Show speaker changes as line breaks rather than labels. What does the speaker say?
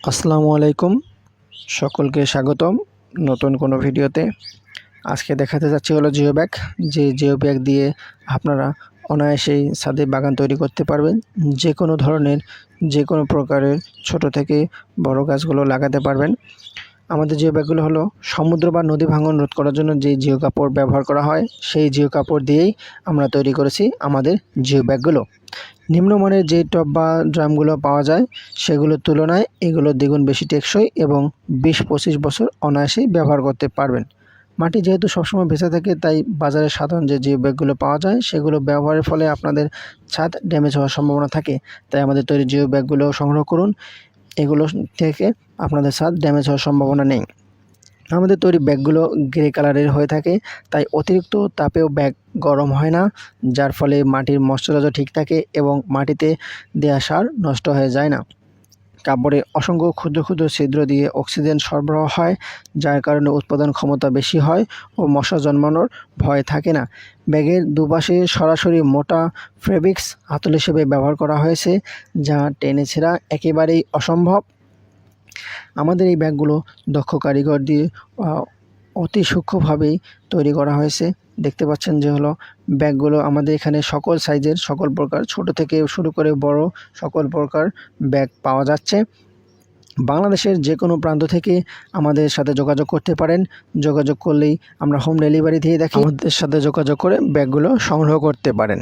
আসসালামু আলাইকুম, সকলকে স্বাগতম নতুন কোনো ভিডিওতে। আজকে দেখাতে যাচ্ছি হলো জিও ব্যাগ। যে জিও ব্যাগ দিয়ে আপনারা অনায়াসেই ছাদে বাগান তৈরি করতে পারবেন। যে কোনো ধরনের যে কোনো প্রকারের ছোট থেকে বড় গাছগুলো লাগাতে পারবেন। আমাদের জিও ব্যাগগুলো হলো সমুদ্র বা নদী ভাঙন রোধ করার জন্য যে জিও কাপড় ব্যবহার করা হয়, সেই জিও কাপড় দিয়েই আমরা তৈরি করেছি আমাদের জিও ব্যাগগুলো। নিম্নমানের যে টব বা ড্রামগুলো পাওয়া যায়, সেগুলোর তুলনায় এগুলো দ্বিগুণ বেশি টেকসই এবং 20-25 বছর অনায়াসেই ব্যবহার করতে পারবেন। মাটি যেহেতু সবসময় ভেজা থাকে, তাই বাজারে সাধারণ যে জিও ব্যাগগুলো পাওয়া যায়, সেগুলো ব্যবহারের ফলে আপনাদের ছাদ ড্যামেজ হওয়ার সম্ভাবনা থাকে। তাই আমাদের তৈরি জিও ব্যাগগুলো সংগ্রহ করুন, এগুলো থেকে আপনাদের ছাদ ড্যামেজ হওয়ার সম্ভাবনা নেই। আমাদের তৈরি ব্যাগগুলো গ্রে কালারের হয়ে থাকে, তাই অতিরিক্ত তাপেও ব্যাগ গরম হয় না, যার ফলে মাটির ময়েশ্চারাইজার ঠিক থাকে এবং মাটিতে দেয়া সার নষ্ট হয়ে যায় না। কাপড়ে অসংখ্য ক্ষুদ্র ক্ষুদ্র ছিদ্র দিয়ে অক্সিজেন সরবরাহ হয়, যার কারণে উৎপাদন ক্ষমতা বেশি হয় ও মশা জন্মানোর ভয় থাকে না। ব্যাগের দুপাশে সরাসরি মোটা ফেব্রিক্স হাতল হিসেবে ব্যবহার করা হয়েছে, যা টেনে ছেঁড়া একেবারেই অসম্ভব। আমাদের এই ব্যাগগুলো দক্ষ কারিগর দিয়ে অতি সূক্ষ্মভাবেই তৈরি করা হয়েছে। দেখতে পাচ্ছেন যে হলো ব্যাগগুলো আমাদের এখানে সকল সাইজের, সকল প্রকার, ছোট থেকে শুরু করে বড় সকল প্রকার ব্যাগ পাওয়া যাচ্ছে। বাংলাদেশের যে কোনো প্রান্ত থেকে আমাদের সাথে যোগাযোগ করতে পারেন। যোগাযোগ করলেই আমরা হোম ডেলিভারি দিয়ে থাকি। আমাদের সাথে যোগাযোগ করে ব্যাগগুলো সংগ্রহ করতে পারেন।